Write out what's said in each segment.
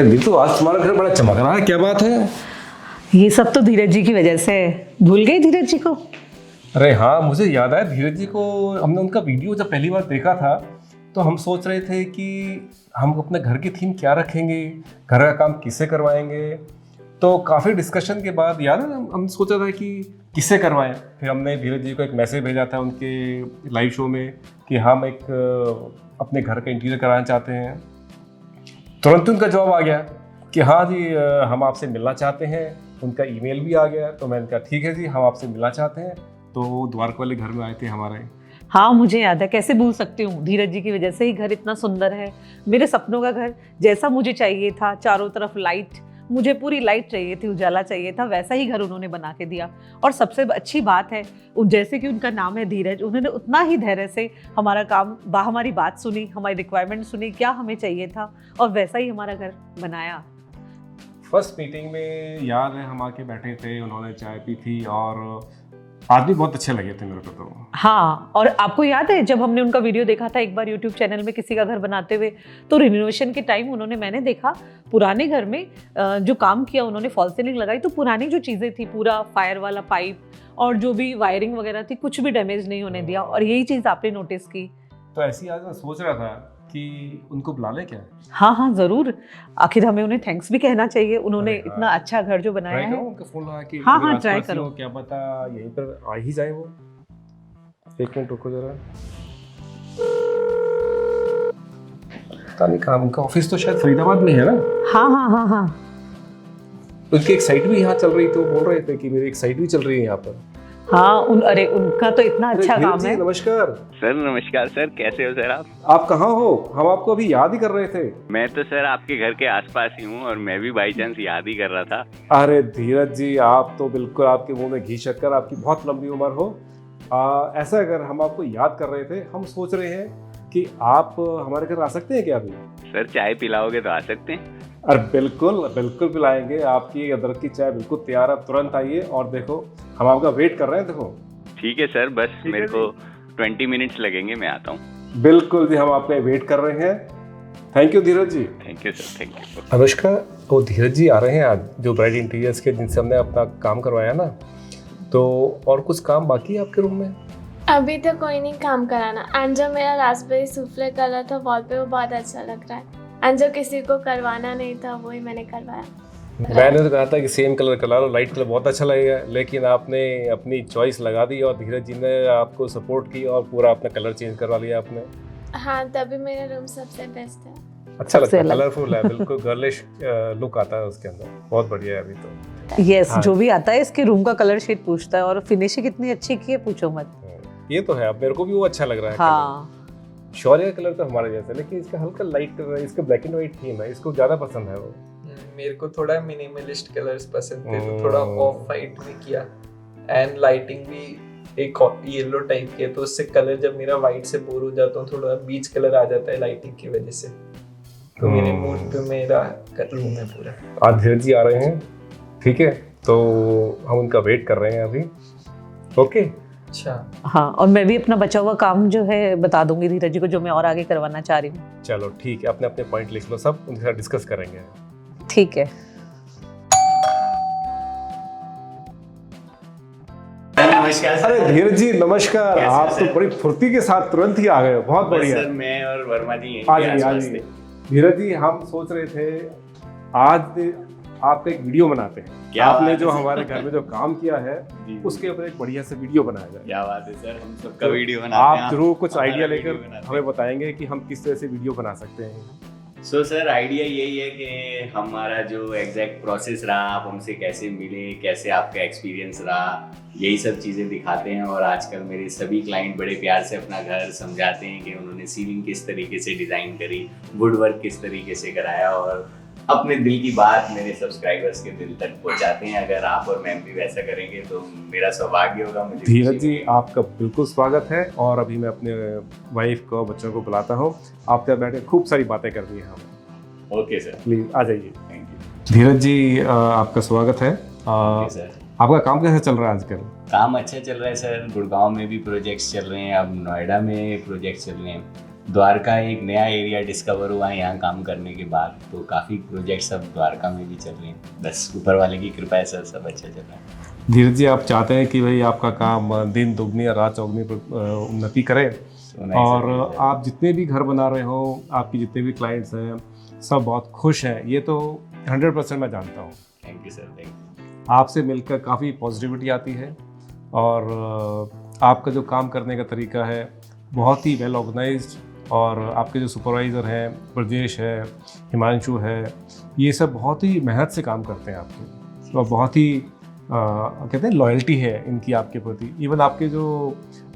अरे नीतू, आज तुम्हारा घर बड़ा चमक रहा है, क्या बात है? ये सब तो धीरज जी की वजह से है। भूल गई धीरज जी को? अरे हाँ, मुझे याद आया धीरज जी को। हमने उनका वीडियो जब पहली बार देखा था तो हम सोच रहे थे कि हम अपने घर की थीम क्या रखेंगे, घर का काम किससे करवाएंगे। तो काफ़ी डिस्कशन के बाद याद है हम सोचा था कि किससे करवाएं। फिर हमने धीरज जी को एक मैसेज भेजा था उनके लाइव शो में कि हम एक अपने घर का इंटीरियर कराना चाहते हैं। तुरंत उनका जवाब आ गया कि हाँ जी, हम आपसे मिलना चाहते हैं। उनका ईमेल भी आ गया, तो मैंने कहा ठीक है जी, हम आपसे मिलना चाहते हैं। तो द्वारका वाले घर में आए थे हमारे। हाँ मुझे याद है, कैसे भूल सकती हूँ। धीरज जी की वजह से ही घर इतना सुंदर है। मेरे सपनों का घर जैसा मुझे चाहिए था, चारों तरफ लाइट, मुझे पूरी लाइट चाहिए थी, उजाला चाहिए था, वैसा ही घर उन्होंने बना के दिया। और सबसे अच्छी बात है, जैसे कि उनका नाम है धीरज, उन्होंने उतना ही धैर्य से हमारा काम, हमारी बात सुनी, हमारी रिक्वायरमेंट सुनी, क्या हमें चाहिए था, और वैसा ही हमारा घर बनाया। फर्स्ट मीटिंग में याद है हम आके बैठे थे, उन्होंने चाय पी थी और आदमी बहुत अच्छे लगे थे मेरे को तो। हाँ, और आपको याद है जब हमने उनका वीडियो देखा था एक बार यूट्यूब चैनल में किसी का घर बनाते हुए, तो रिनोवेशन के टाइम मैंने देखा पुराने घर में जो काम किया उन्होंने, फॉल सीलिंग लगाई, तो पुरानी जो चीज़ें थी, पूरा फायर वाला पाइप और जो भी वायरिंग वगैरह थी, कुछ भी डैमेज नहीं होने दिया। और यही चीज़ आपने नोटिस की। तो ऐसी आज मैं सोच रहा था कि उनको बुला ले क्या? हाँ हाँ जरूर, आखिर हमें उन्हें थैंक्स भी कहना चाहिए, उन्होंने इतना अच्छा घर जो बनाया है। उनका फोन लगा कि हाँ हाँ ट्राई करो, क्या पता यहीं पर आ ही जाए वो। एक मिनट रुको जरा। पता नहीं कहाँ, उनका ऑफिस तो शायद फरीदाबाद में है ना? हाँ हाँ हाँ हाँ, उनकी एक साइट भी यहाँ चल रही, तो बोल रहे थे कि मेरी एक साइट भी चल रही है यहाँ पर। हाँ अरे उनका तो इतना अच्छा काम है। नमस्कार सर। नमस्कार सर, कैसे हो सर आप कहाँ हो? हम आपको अभी याद ही कर रहे थे। मैं तो सर आपके घर के आसपास ही हूँ, और मैं भी बाई चांस याद ही कर रहा था। अरे धीरज जी, आप तो बिल्कुल, आपके मुंह में घी शक्कर, आपकी बहुत लंबी उम्र हो। ऐसा अगर हम आपको याद कर रहे थे, हम सोच रहे हैं कि आप हमारे घर आ सकते हैं क्या अभी? सर चाय पिलाओगे तो आ सकते हैं। अरे बिल्कुल बिल्कुल पिलाएंगे। आपकी अदरक की चाय बिल्कुल तैयार है, आप तुरंत आइए। और देखो हम आपका वेट कर रहे हैं। देखो ठीक है सर, बस मेरे को 20 मिनट्स लगेंगे, मैं आता हूँ। बिल्कुल जी, हम आपका वेट कर रहे हैं। Thank you Dheeraj ji. Thank you sir, thank you. Anushka, वो धीरज जी आ रहे हैं आज, जो ब्राइड इंटीरियर्स के, जिनसे हमने अपना काम करवाया ना। तो और कुछ काम बाकी है आपके रूम में? अभी तो कोई नहीं काम कराना। एंड जो मेरा रास्पबेरी सूफले कलर था वॉल पे, वो बहुत अच्छा लग रहा है। एंड जो किसी को करवाना नहीं था वही मैंने करवाया। मैंने तो कहा था कि सेम कलर करा लो, लाइट कलर बहुत अच्छा लगेगा, लेकिन आपने अपनी चॉइस लगा दी और धीरज जी ने आपको सपोर्ट की और पूरा अपना कलर चेंज करवा लिया आपने। हाँ, तभी मेरा रूम सबसे बेस्ट है। अच्छा लगता है, कलरफुल है, बिल्कुल गर्लिश लुक आता है उसके अंदर, बहुत बढ़िया है अभी तो। यस, जो भी आता है इसके रूम का कलर शेड पूछता है, और फिनिशिंग इतनी अच्छी की है, पूछो मत। ये तो है, अब मेरे को भी वो अच्छा लग रहा है। हाँ, शौर्य का कलर तो हमारे जैसा, लेकिन इसका हल्का लाइट कलर है, इसका ब्लैक एंड व्हाइट थीम है, इसको ज्यादा पसंद है वो। मेरे को थोड़ा मिनिमलिस्ट कलर्स पसंद थे, तो थोड़ा ऑफ वाइट में किया। एंड लाइटिंग भी एक येलो टाइप की है, तो उससे कलर जब मेरा वाइट से बोर हो जाता हूँ, थोड़ा बीच कलर आ जाता है लाइटिंग की वजह से। तो मेरे मूड पे मेरा रूम है पूरा। आज धीरज जी आ रहे हैं, ठीक है, तो हम उनका वेट कर रहे हैं अभी। ओके, अच्छा हाँ, और मैं भी अपना बचा हुआ काम जो है बता दूंगी धीरज जी को, जो मैं और आगे करवाना चाह रही हूँ। चलो ठीक है, अपने अपने पॉइंट लिख लो, सब उनके साथ डिस्कस करेंगे। ठीक है। नमस्कार सर। अरे धीरज जी नमस्कार, आप तो बड़ी फुर्ती के साथ तुरंत ही आ गए, बहुत बढ़िया। सर मैं और वर्मा जी यहीं आज के ही आसपास थे। धीरज जी, हम सोच रहे थे आज आपका एक वीडियो बनाते हैं। क्या आपने बात जो है सर। हमारे घर में जो काम किया है उसके ऊपर एक बढ़िया से वीडियो बनाया जाए। क्या बात है सर, हम सबका वीडियो बनाते हैं। आप जरूर कुछ हमारा आइडिया वीडियो लेकर बनाते हैं। हमें बताएंगे कि हम किस तरह से वीडियो बना सकते हैं। सो सर आइडिया यही है कि हमारा जो एग्जैक्ट प्रोसेस रहा, आप हमसे कैसे मिले, कैसे आपका एक्सपीरियंस रहा, यही सब चीज़ें दिखाते हैं। और आजकल मेरे सभी क्लाइंट बड़े प्यार से अपना घर समझाते हैं कि उन्होंने सीलिंग किस तरीके से डिज़ाइन करी, वुड वर्क किस तरीके से कराया, और अपने दिल की बात मेरे सब्सक्राइबर्स के दिल तक पहुंचाते हैं। अगर आप और मैम भी वैसा करेंगे तो मेरा सौभाग्य होगा। मुझे धीरज जी आपका बिल्कुल स्वागत है, और अभी मैं अपने वाइफ को, बच्चों को बुलाता हूँ। आपके बैठ के खूब सारी बातें करनी है हमें। ओके सर, प्लीज आ जाइए। Thank you. धीरज जी आपका स्वागत है। Okay sir. आपका काम कैसा चल रहा है आजकल? काम अच्छा चल रहा है सर, गुड़गांव में भी प्रोजेक्ट्स चल रहे हैं, अब नोएडा में प्रोजेक्ट्स चल रहे हैं। द्वारका एक नया एरिया डिस्कवर हुआ है यहाँ काम करने के बाद, तो काफ़ी प्रोजेक्ट्स अब द्वारका में भी चल रहे हैं। बस ऊपर वाले की कृपा है सर, सब अच्छा चल रहा है। धीरज जी, आप चाहते हैं कि भाई आपका काम दिन दुगनी और रात चौगनी पर उन्नति करे, और आप जितने भी घर बना रहे हो, आपके जितने भी क्लाइंट्स हैं, सब बहुत खुश हैं, ये तो 100% मैं जानता हूँ। Thank you sir, thank you. आपसे मिलकर काफ़ी पॉजिटिविटी आती है, और आपका जो काम करने का तरीका है बहुत ही वेल ऑर्गेनाइज्ड, और आपके जो सुपरवाइज़र हैं, ब्रजेश है, हिमांशु है, ये सब बहुत ही मेहनत से काम करते हैं आपके, और बहुत ही कहते हैं लॉयल्टी है इनकी आपके प्रति। इवन आपके जो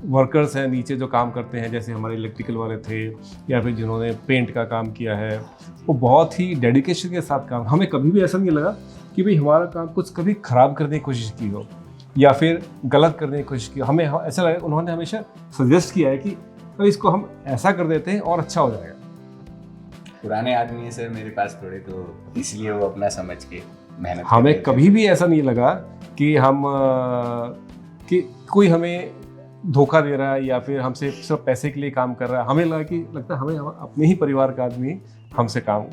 वर्कर्स हैं नीचे जो काम करते हैं, जैसे हमारे इलेक्ट्रिकल वाले थे या फिर जिन्होंने पेंट का काम किया है, वो बहुत ही डेडिकेशन के साथ काम, हमें कभी भी ऐसा नहीं लगा कि भाई हमारा काम कुछ कभी ख़राब करने की कोशिश की हो या फिर गलत करने की कोशिश की। हमें ऐसा लगा, उन्होंने हमेशा सजेस्ट किया है कि तो इसको हम ऐसा कर देते हैं और अच्छा हो जाएगा। पुराने आदमी है सर मेरे पास थोड़े, तो इसलिए वो अपना समझ के मेहनत हमें कभी भी ऐसा नहीं लगा कि हम कि कोई हमें धोखा दे रहा है या फिर हमसे सिर्फ पैसे के लिए काम कर रहा है। हमें लगता है हमें अपने ही परिवार का आदमी हमसे काम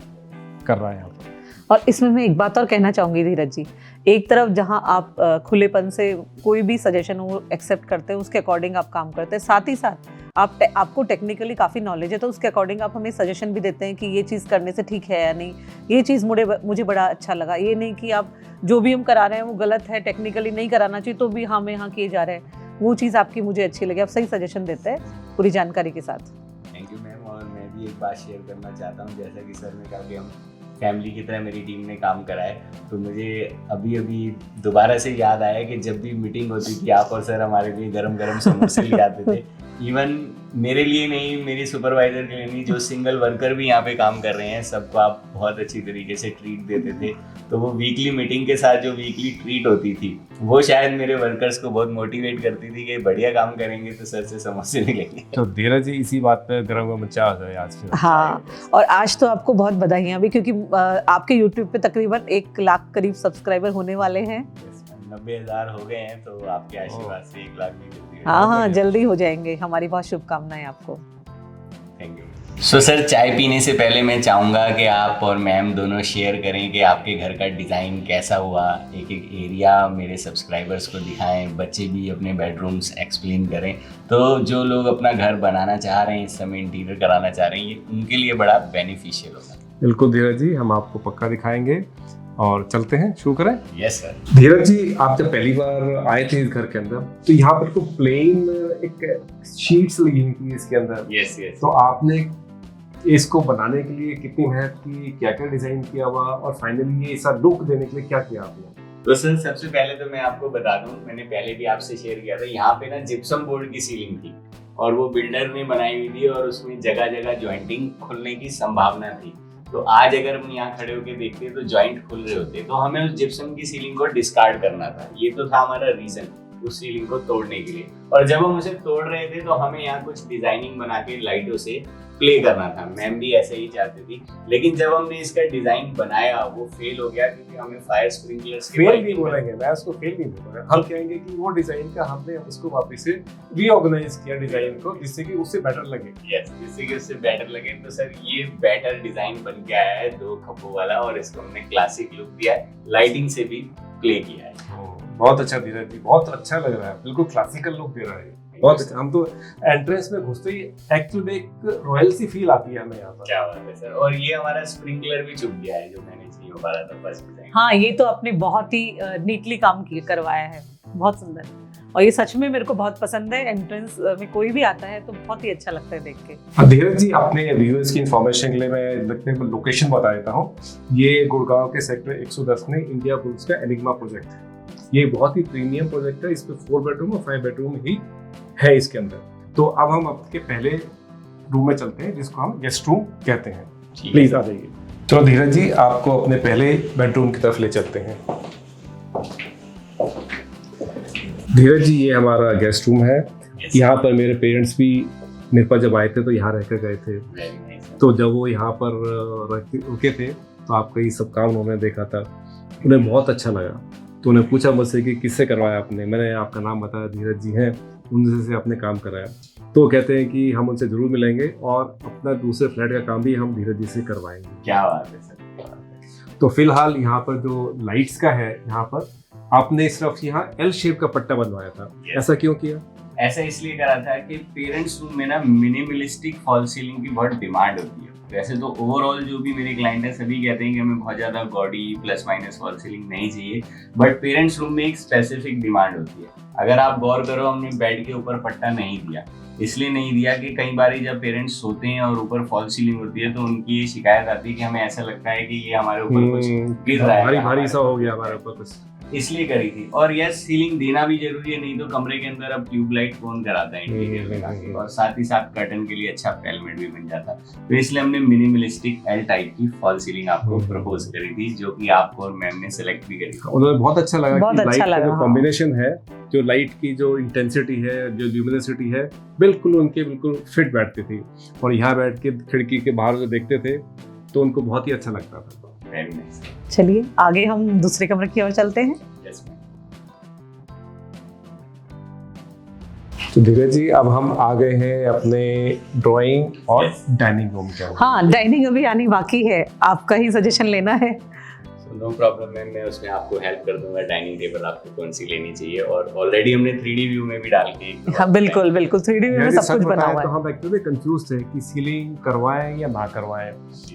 कर रहा है यहाँ पर। और इसमें मैं एक बात और कहना चाहूँगी धीरज जी, एक तरफ जहाँ आप खुलेपन से कोई भी सजेशन वो एक्सेप्ट करते हैं, उसके अकॉर्डिंग आप काम करते हैं, साथ ही साथ आपको टेक्निकली काफ़ी नॉलेज है, तो उसके अकॉर्डिंग आप हमें सजेशन भी देते हैं कि ये चीज़ करने से ठीक है या नहीं, ये चीज़ मुझे बड़ा अच्छा लगा। ये नहीं कि आप जो भी हम करा रहे हैं वो गलत है, टेक्निकली नहीं कराना चाहिए, तो भी हम यहाँ किए जा रहे हैं, वो चीज़ आपकी मुझे अच्छी लगी। आप सही सजेशन देते हैं पूरी जानकारी के साथ। Thank you ma'am. और मैं भी एक बात शेयर करना चाहता हूँ, जैसा कि सर ने कहा कि हम फैमिली की तरह मेरी टीम ने काम करा है, तो मुझे अभी दोबारा से याद आया कि जब भी मीटिंग होती थी आप और सर हमारे लिए गरम गरम समोसे ले आते थे। इवन मेरे लिए नहीं, मेरी सुपरवाइजर के लिए नहीं, जो सिंगल वर्कर भी यहाँ पे काम कर रहे हैं सबको आप बहुत अच्छी तरीके से ट्रीट देते थे। तो वो वीकली मीटिंग के साथ जो वीकली ट्रीट होती थी वो शायद मेरे वर्कर्स को बहुत मोटिवेट करती थी कि बढ़िया काम करेंगे तो सर से समोसे मिलेंगे। तो धीरज जी, इसी बात पे गरम गरम चाय हो जाए आज फिर। हाँ, और आज तो आपको बहुत बधाइयाँ भी, क्योंकि आपके यूट्यूब पे तकरीबन 1 लाख करीब सब्सक्राइबर होने वाले हैं। 90,000 हो गए हैं, तो आपके आशीर्वाद से 1 लाख भी जल्दी हाँ, जल्दी हो जाएंगे। हमारी बहुत शुभकामनाएं आपको। Thank you. सो सर, चाय पीने से पहले मैं चाहूँगा कि आप और मैम दोनों शेयर करें कि आपके घर का डिज़ाइन कैसा हुआ, एक एरिया मेरे सब्सक्राइबर्स को दिखाएं, बच्चे भी अपने बेडरूम्स एक्सप्लेन करें। तो जो लोग अपना घर बनाना चाह रहे हैं, इस समय इंटीरियर कराना चाह रहे हैं, ये उनके लिए बड़ा बेनिफिशियल होगा। बिल्कुल धीरज जी, हम आपको पक्का दिखाएंगे, और चलते हैं, शुरू करें। Yes sir. धीरज जी, आप जब पहली बार आए थे इस घर के अंदर, तो यहाँ पर तो प्लेन एक शीट्स लगी हुई थी इसके अंदर। Yes yes. तो आपने इसको बनाने के लिए कितनी मेहनत की, क्या क्या डिजाइन किया हुआ, और फाइनली ये ऐसा लुक देने के लिए क्या किया आपने? तो सर, सबसे पहले तो मैं आपको बता दूं, मैंने पहले भी आपसे शेयर किया था, यहाँ पे ना जिप्सम बोर्ड की सीलिंग थी और वो बिल्डर ने बनाई हुई थी, और उसमें जगह जगह ज्वाइंटिंग खुलने की संभावना थी। तो आज अगर हम यहाँ खड़े होकर देखते तो जॉइंट खुल रहे होते, तो हमें उस जिप्सम की सीलिंग को डिस्कार्ड करना था। ये तो था हमारा रीजन उस सीलिंग को तोड़ने के लिए। और जब हम उसे तोड़ रहे थे तो हमें यहाँ कुछ डिजाइनिंग बना के लाइटों से प्ले करना था। मैम भी ऐसे ही चाहती थी, लेकिन जब हमने इसका डिजाइन बनाया वो फेल हो गया, क्योंकि हमें फायर स्प्रिंकलर्स फेल नहीं बोलेंगे, मैं उसको फेल नहीं बोलूंगा, हम कहेंगे कि वो डिजाइन का हमने उसको वापस से रीऑर्गेनाइज किया डिजाइन को, जिससे कि उससे बेटर लगे। यस, जिससे कि उससे बेटर लगे। तो सर, ये बेटर डिजाइन बन के आया है 2 खंभों वाला, और इसको हमने क्लासिक लुक दिया है, लाइटिंग से भी प्ले किया है। बहुत अच्छा धीरज जी, बहुत अच्छा लग रहा है, बिल्कुल क्लासिकल लुक दे रहा है, बहुत अच्छा। हम तो एंट्रेंस में घुसते ही एक्चुअली में एक रॉयल सी फील आती है हमें यहाँ पर। क्या बात है सर। और ये हमारा स्प्रिंकलर भी चुप गया है, जो मैनेज नहीं हो पा रहा था फर्स्ट डिजाइन। हाँ, ये तो आपने बहुत ही नीटली काम करवाया है, बहुत सुंदर, और ये सच में मेरे को बहुत पसंद है। एंट्रेंस में कोई भी आता है तो बहुत ही अच्छा लगता है देख के। धीरज जी, अपने व्यूअर्स की इंफॉर्मेशन के लिए मैं लोकेशन बता देता हूँ। ये गुड़गांव के सेक्टर 110 में इंडिया बुल्स का एनिग्मा प्रोजेक्ट है। ये बहुत ही प्रीमियम प्रोजेक्ट है, इस पे 4 बेडरूम और 5 बेडरूम ही है इसके अंदर। तो अब हम आपके पहले रूम में चलते हैं, जिसको हम गेस्ट रूम कहते हैं। प्लीज आ जाइए। तो धीरज जी, आपको अपने पहले बेडरूम की तरफ ले चलते हैं। धीरज जी, ये हमारा गेस्ट रूम है। यहाँ पर मेरे पेरेंट्स भी मेरे पास जब आए थे तो यहाँ रहकर गए थे। तो जब वो यहाँ पर रुके थे तो आपका ये सब काम उन्होंने देखा था, उन्हें बहुत अच्छा लगा। तो उन्हें पूछा मुझसे कि किससे करवाया आपने। मैंने आपका नाम बताया, धीरज जी हैं, उनसे आपने काम कराया, तो कहते हैं कि हम उनसे ज़रूर मिलेंगे और अपना दूसरे फ्लैट का काम भी हम धीरज जी से करवाएंगे। क्या बात है सर, क्या बात है। तो फिलहाल यहाँ पर जो लाइट्स का है, यहाँ पर आपने सिर्फ यहाँ एल शेप का पट्टा बनवाया था, Yes. ऐसा क्यों किया? ऐसा इसलिए करा था कि पेरेंट्स रूम में ना मिनिमलिस्टिक फॉल सीलिंग की बहुत डिमांड होती है। वैसे तो ओवरऑल जो भी मेरे क्लाइंट है सभी कहते हैं कि हमें बहुत ज़्यादा gaudy plus minus fall ceiling नहीं चाहिए, बट पेरेंट्स रूम में एक स्पेसिफिक डिमांड होती है। अगर आप गौर करो, हमने बेड के ऊपर पट्टा नहीं दिया, इसलिए नहीं दिया कि कई बार जब पेरेंट्स सोते हैं और ऊपर फॉल सीलिंग होती है तो उनकी ये शिकायत आती है कि हमें ऐसा लगता है कि ये हमारे ऊपर कुछ गिर रहा है, भारी भारी सा हो गया हमारे ऊपर कुछ, इसलिए करी थी। और यस, सीलिंग देना भी जरूरी है, नहीं तो कमरे के अंदर अब ट्यूबलाइट कौन कराता है इंटीरियर लगा के, और साथ ही साथ कर्टन के लिए अच्छा एलिमेंट भी बन जाता। तो इसलिए हमने मिनिमलिस्टिक एल टाइप की फॉल सीलिंग आपको प्रपोज करी थी, जो कि आपको और मैम ने सेलेक्ट भी करी। उन्हें बहुत अच्छा लगा बहुत कि अच्छा लाइट का लगा, जो हाँ। कॉम्बिनेशन है, जो लाइट की जो इंटेंसिटी है, जो ल्यूमिनोसिटी है, बिल्कुल उनके बिल्कुल फिट बैठती थी। और यहाँ बैठ के खिड़की के बाहर जो देखते थे तो उनको बहुत ही अच्छा लगता था। Very nice. चलिए आगे हम दूसरे कमरे की ओर चलते हैं। Yes ma'am. तो धीरज जी, अब हम आ गए हैं अपने ड्राइंग और डाइनिंग रूम के अंदर। हाँ, डाइनिंग अभी आनी बाकी है, आपका ही सजेशन लेना है। नो प्रॉब्लम मैम, मैं उसमें आपको हेल्प कर दूंगा। डाइनिंग टेबल आपको कौन सी लेनी चाहिए, और ऑलरेडी हमने 3D व्यू में भी डाल के हाँ बिल्कुल बिल्कुल, 3D में यानी सब सच कुछ बना बताएं हुआ तो है। हम एक्चुअली कंफ्यूज थे कि सीलिंग करवाएं या ना करवाएं,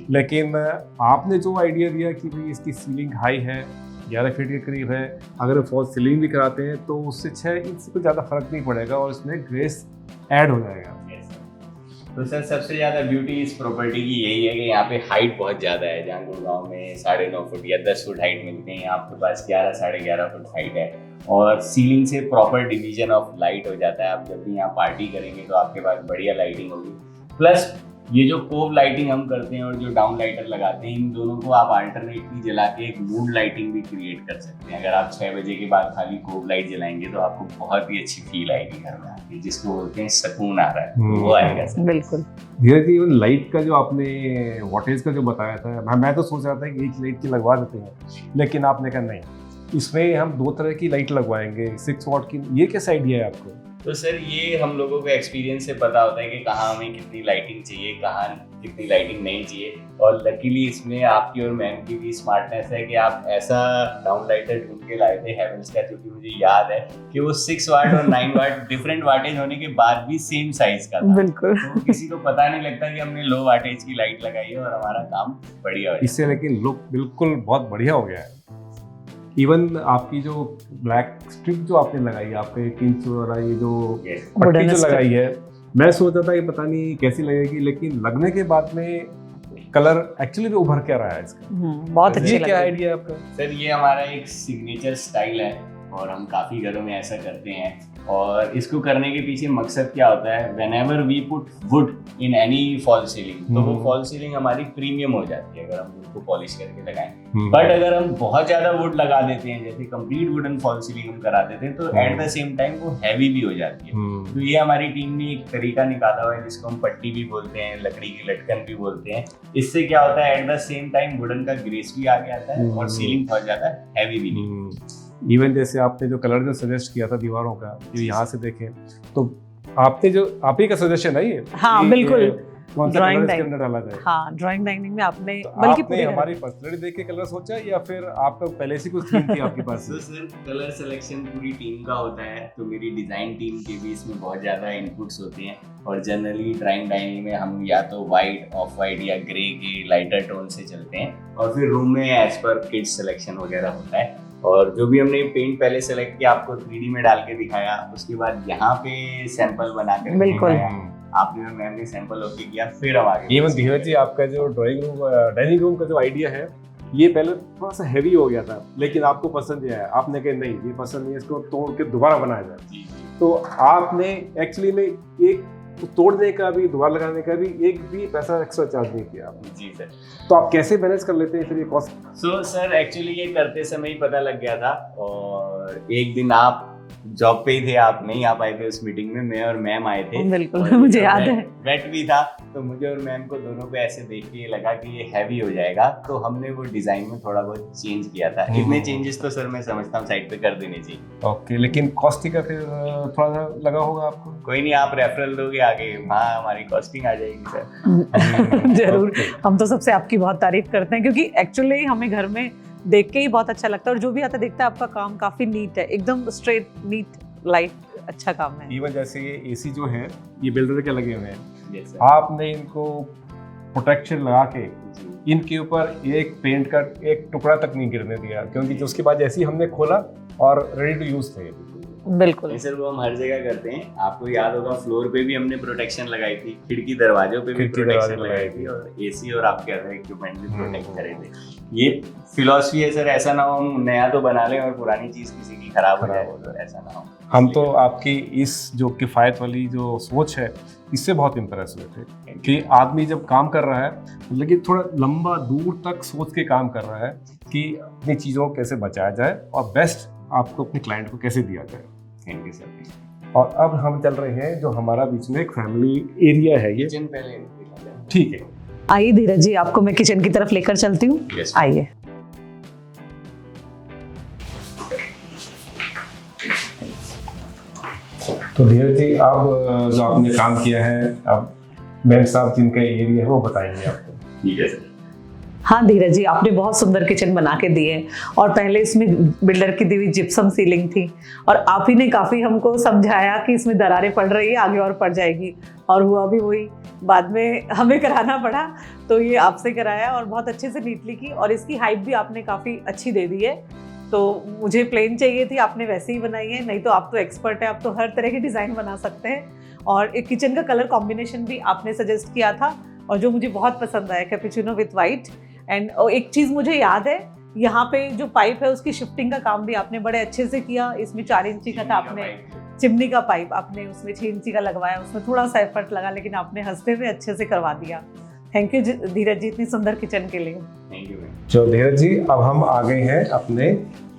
लेकिन आपने जो आइडिया दिया कि भाई इसकी सीलिंग हाई है, 11 फीट के करीब है, अगर फॉल सीलिंग भी कराते हैं तो उससे 6 इंच से कुछ ज़्यादा फर्क नहीं पड़ेगा और इसमें ग्रेस ऐड हो जाएगा। तो सर सबसे ज़्यादा ब्यूटी इस प्रॉपर्टी की यही है कि यहाँ पे हाइट बहुत ज़्यादा है। जहाँ गुड़गांव में 9.5 फुट या 10 फुट हाइट मिलते हैं, यहाँ आपके पास 11 साढ़े 11 फुट हाइट है, और सीलिंग से प्रॉपर डिवीजन ऑफ लाइट हो जाता है। आप जब भी यहाँ पार्टी करेंगे तो आपके पास बढ़िया लाइटिंग होगी। प्लस ये जो कोव लाइटिंग हम करते हैं और जो डाउन लाइटर लगाते हैं, इन दोनों को आप अल्टरनेटली जला के एक मूड लाइटिंग भी क्रिएट कर सकते हैं। अगर आप 6 बजे के बाद खाली कोव लाइट जलाएंगे तो आपको बहुत ही अच्छी फील आएगी घर में आके, जिसको बोलते हैं सुकून आ रहा है, तो वो आएगा सर। बिल्कुल। धीरे धीरे लाइट का जो आपने वॉटेज का जो बताया था, मैं तो सोच रहा था कि एक लाइट की लगवा देते हैं, लेकिन आपने कहा नहीं, इसमें हम 2 तरह की लाइट लगवाएंगे, 6 वॉट की। ये कैसा आइडिया है आपको? तो सर ये हम लोगों को एक्सपीरियंस से पता होता है कि कहाँ हमें कितनी लाइटिंग चाहिए, कहाँ कितनी लाइटिंग नहीं चाहिए। और लकीली इसमें आपकी और मैम की भी स्मार्टनेस है कि आप ऐसा डाउन लाइटर ढूंढ के लाए थे हेवंस का, क्योंकि मुझे याद है कि वो 6 वाट और 9 वाट डिफरेंट वाटेज होने के बाद भी सेम साइज का था। बिल्कुल। तो किसी को पता नहीं लगता कि हमने लो वाटेज की लाइट लगाई है और हमारा काम बढ़िया हो इससे लेकिन लुक बिल्कुल बहुत बढ़िया हो गया है। इवन आपकी जो ब्लैक स्ट्रिप जो आपने लगाई है, आपके 1 इंच वाला ये जो Yes. पट्टी Wooden जो strip। लगाई है, मैं सोचा था कि पता नहीं कैसी लगेगी, लेकिन लगने के बाद में कलर एक्चुअली भी उभर क्या रहा है इसका। बहुत अच्छी ये लग क्या रही है। आइडिया आपका? सर ये हमारा एक सिग्नेचर स्टाइल है और हम काफ़ी घरों में ऐसा करते हैं। और इसको करने के पीछे मकसद क्या होता है, whenever we put wood in any fall ceiling, तो वो फॉल सीलिंग हमारी प्रीमियम हो जाती है अगर हम वुड को पॉलिश करके लगाएं। बट अगर हम बहुत ज़्यादा वुड लगा देते हैं, जैसे कंप्लीट वुडन फॉल सीलिंग हम करा देते हैं, तो एट द सेम टाइम वो हैवी भी हो जाती है। तो ये हमारी टीम ने एक तरीका निकाला हुआ है जिसको हम पट्टी भी बोलते हैं, लकड़ी की लटकन भी बोलते हैं। इससे क्या होता है, at the same time wooden का ग्रेस भी आगे आता है और सीलिंग बहुत ज़्यादा हैवी भी नहीं। इवन जैसे आपने जो कलर जो सजेस्ट किया था दीवारों का, जो यहाँ से देखें तो आपने जो आप ही का सजेशन है ये? हाँ, कि बिल्कुल। कौन सा Drawing कलर इसके डाइनिंग। अंदर डाला जाए? हाँ, ड्राइंग डाइनिंग में आपने तो बल्कि आपने पूरी हमारी पर्सनैलिटी देख के कलर सोचा या फिर आपका पहले से कुछ थीम थी आपके पास? तो सर कलर सिलेक्शन पूरी टीम का होता है, तो मेरी डिज़ाइन टीम के भी इसमें बहुत ज़्यादा इनपुट्स होते हैं। और जनरली ड्राइंग डाइनिंग में हम या तो वाइट, ऑफ वाइट या ग्रे के लाइटर टोन से चलते हैं, और फिर रूम में एज पर किड्स सिलेक्शन वगैरह होता है। और जो भी हमने पेंट पहले सेलेक्ट किया, आपको 3D में डाल के दिखाया, उसके बाद यहाँ पे सैंपल बना कर बिल्कुल। आपने और मैम ने सैंपल ओके किया, फिर हम आगे। इवन धीरज जी, आपका जो ड्राइंग रूम डाइनिंग रूम का जो आइडिया है, ये पहले थोड़ा सा हैवी हो गया था, लेकिन आपको पसंद नहीं आया। आपने कहा नहीं, ये पसंद नहीं है, इसको तोड़ के दोबारा बनाया जाए। जी जी। तो आपने एक्चुअली में एक तोड़ने का भी, दोबारा लगाने का भी एक भी पैसा एक्स्ट्रा चार्ज नहीं किया आपने। जी सर। तो आप कैसे मैनेज कर लेते हैं फिर ये कॉस्ट? सो सर एक्चुअली ये करते समय ही पता लग गया था, और एक दिन आप जॉब पे ही थे, आप नहीं आ पाए थे उस मीटिंग में, मैं और मैम आए थे। बिल्कुल, और मुझे याद है। वेट भी था, तो मुझे और मैम को दोनों पे ऐसे देख के ये लगा कि ये हैवी हो जाएगा, तो हमने वो डिजाइन में थोड़ा बहुत चेंज किया था। इतने चेंजेस तो सर मैं समझता हूँ साइड पे कर देने चाहिए। ओके, लेकिन कॉस्टिंग का फिर थोड़ा सा लगा होगा आपको? कोई नहीं, आप रेफरल दोगे आगे, हाँ हमारी कॉस्टिंग आ जाएगी सर। जरूर, हम तो सबसे आपकी बहुत तारीफ करते हैं, क्योंकि एक्चुअली हमें घर में देख के ही बहुत अच्छा लगता है, और जो भी आता देखता है आपका काम काफी नीट है, एकदम स्ट्रेट नीट लाइट, अच्छा काम है। इवन जैसे ये एसी जो है ये बिल्डर के लगे हुए हैं, Yes, sir। आपने इनको प्रोटेक्शन लगा के इनके ऊपर एक पेंट का एक टुकड़ा तक नहीं गिरने दिया, क्योंकि जो उसके बाद जैसे ही हमने खोला और रेडी टू यूज थे। बिल्कुल नहीं सर, वो हम हर जगह करते हैं। आपको याद होगा फ्लोर पे भी हमने प्रोटेक्शन लगाई थी, खिड़की दरवाजों पे भी खिड़की प्रोटेक्शन दरवाजे लगाई लगाई थी, और एसी और आपके अदर इक्विपमेंट भी प्रोटेक्ट करे थे। ये फिलॉसफी है सर, ऐसा ना हो हम नया तो बना लें और पुरानी चीज किसी की खराब हो जाए, तो ऐसा ना हो। हम तो आपकी इस जो किफ़ायत वाली जो सोच है इससे बहुत इम्प्रेस हुए थे कि आदमी जब काम कर रहा है लेकिन थोड़ा लंबा दूर तक सोच के काम कर रहा है कि अपनी चीज़ों को कैसे बचाया जाए और बेस्ट आपको अपने क्लाइंट को कैसे दिया जाए। Thank you sir. और अब हम चल रहे हैं जो हमारा बीच में एक फैमिली एरिया है ये, किचन पहले दिखा दें। ठीक है। आइए धीरज जी, आपको मैं किचन की तरफ लेकर चलती हूँ। Yes। आइए। तो धीरज जी, अब जो आपने काम किया है, अब मैम साहब जिनका एरिया है वो बताएंगे आपको। ठीक है सर। हाँ धीरज जी, आपने बहुत सुंदर किचन बना के दी है, और पहले इसमें बिल्डर की दी हुई जिप्सम सीलिंग थी, और आप ही ने काफ़ी हमको समझाया कि इसमें दरारें पड़ रही है, आगे और पड़ जाएगी, और हुआ भी वही। बाद में हमें कराना पड़ा, तो ये आपसे कराया और बहुत अच्छे से नीटली की, और इसकी हाइट भी आपने काफ़ी अच्छी दे दी है। तो मुझे प्लेन चाहिए थी, आपने वैसे ही बनाई है, नहीं तो आप तो एक्सपर्ट है, आप तो हर तरह की डिज़ाइन बना सकते हैं। और एक किचन का कलर कॉम्बिनेशन भी आपने सजेस्ट किया था, और जो मुझे बहुत पसंद आया, कैपुचिनो विथ वाइट। एंड एक चीज़ मुझे याद है, यहाँ पे जो पाइप है उसकी शिफ्टिंग का काम भी आपने बड़े अच्छे से किया। इसमें 4 इंची का था, आपने चिमनी का पाइप आपने उसमें 6 इंची का लगवाया, उसमें थोड़ा सा एफर्ट लगा, लेकिन आपने हंसते हुए अच्छे से करवा दिया। थैंक यू धीरज जी, इतनी सुंदर किचन के लिए। Thank you ma'am. जो धीरज जी, अब हम आ गए हैं अपने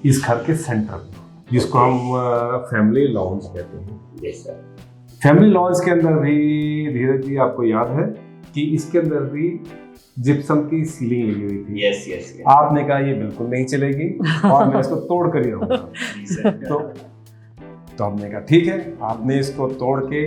इस घर के सेंटर, जिसको हम फैमिली लॉन्ज कहते हैं। Yes sir. फैमिली लॉन्ज के अंदर भी धीरज जी आपको याद है कि इसके अंदर भी जिप्सम की सीलिंग लगी हुई थी। Yes yes. आपने कहा ये बिल्कुल नहीं चलेगी और मैं इसको तोड़ कर ही रहूंगा। तो हमने कहा ठीक है, आपने इसको तोड़ के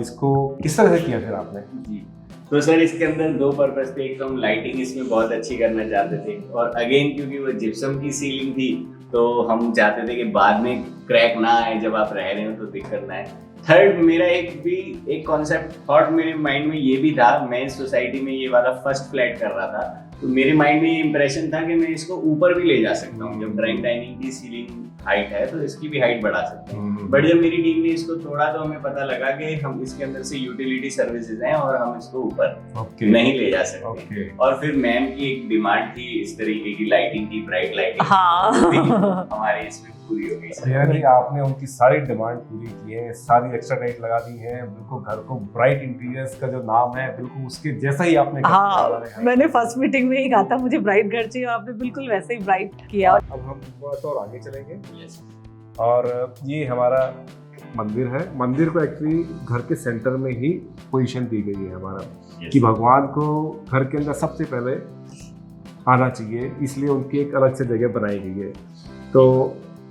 इसको किस तरह से किया फिर आपने? जी, तो सर इसके अंदर 2 पर्पस थे। एक तो हम लाइटिंग इसमें बहुत अच्छी करना चाहते थे, और अगेन क्योंकि वो जिप्सम की सीलिंग थी, तो हम चाहते थे कि बाद में क्रैक ना आए, जब आप रह रहे हो तो दिक्कत ना आए। थर्ड, मेरा एक कॉन्सेप्ट थॉट मेरे माइंड में ये भी था, मैं इस सोसाइटी में ये वाला फर्स्ट फ्लैट कर रहा था, तो मेरे माइंड में ये इंप्रेशन था कि मैं इसको ऊपर भी ले जा सकता हूँ। जब ड्राइंग डाइनिंग की सीलिंग हाइट है तो इसकी भी हाइट बढ़ा सकते हैं। बट जब मेरी टीम ने इसको तोड़ा तो हमें पता लगा कि हम इसके अंदर से यूटिलिटी सर्विसेज हैं और हम इसको ऊपर नहीं ले जा सकते। और फिर मैम की एक डिमांड थी इस तरीके की लाइटिंग की, ब्राइट लाइटिंग। हाँ। हमारे इसमें पूरी हो गई सर। यानी आपने उनकी सारी डिमांड पूरी की है, सारी एक्स्ट्रा लाइट लगा दी है, बिल्कुल घर को ब्राइट इंटीरियर्स का जो नाम है बिल्कुल उसके जैसा ही आपने हाँ, मैंने फर्स्ट मीटिंग में ही कहा था मुझे ब्राइट घर चाहिए, आपने बिल्कुल वैसे ही ब्राइट किया। अब हम थोड़ा सा और आगे चलेंगे। और ये हमारा मंदिर है। मंदिर को एक्चुअली घर के सेंटर में ही पोजीशन दी गई है हमारा, कि भगवान को घर के अंदर सबसे पहले आना चाहिए, इसलिए उनकी एक अलग से जगह बनाई गई है। तो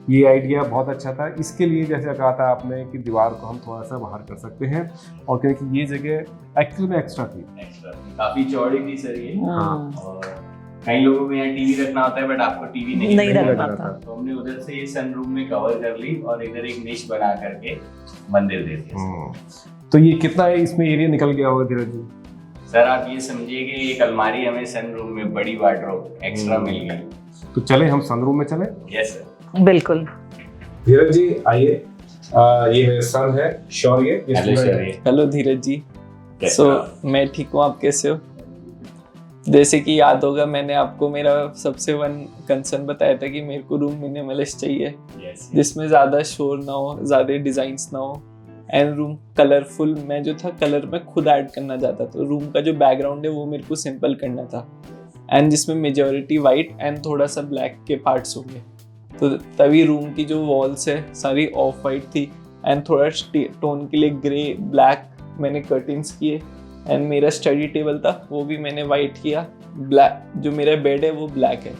ये आइडिया बहुत अच्छा था। इसके लिए जैसे कहा था आपने कि दीवार को हम थोड़ा सा बाहर कर सकते हैं, और क्योंकि ये जगह एक्चुअल में एक्स्ट्रा थी, काफी चौड़ी थी सर ये। हाँ। और कई लोगों को यहाँ टीवी रखना होता है, बट आपको टीवी नहीं रखना था, तो हमने उधर से ये सनरूम में कवर कर ली और इधर एक निश बना करके मंदिर दे दिया। तो ये कितना है इसमें एरिया निकल गया होगा धीरज जी? सर आप ये समझिए कि एक अलमारी हमें सनरूम में बड़ी वार्डरोब एक्स्ट्रा मिल गई। तो चले हम सनरूम में चले। यस सर, बिल्कुल। धीरज जी आइए, ये मेरे सन है शौर्य। हेलो धीरज जी। कैसे सो हो आप? मैं ठीक हूँ, आप कैसे हो? जैसे कि याद होगा मैंने आपको मेरा सबसे वन कंसर्न बताया था कि मेरे को रूम मिनिमलिस्ट चाहिए, Yes, जिसमें ज़्यादा शोर ना हो, ज़्यादा डिज़ाइंस ना हो, एंड रूम कलरफुल। मैं जो था कलर में खुद ऐड करना चाहता था। रूम का जो बैकग्राउंड है वो मेरे को सिंपल करना था, एंड जिसमें मेजॉरिटी वाइट एंड थोड़ा सा ब्लैक के पार्ट्स होंगे। तो तभी रूम की जो वॉल्स है सारी ऑफ वाइट थी एंड थोड़ा टोन के लिए ग्रे ब्लैक मैंने कर्टन्स किए एंड मेरा स्टडी टेबल था वो भी मैंने वाइट किया। ब्लैक जो मेरा बेड है वो ब्लैक है,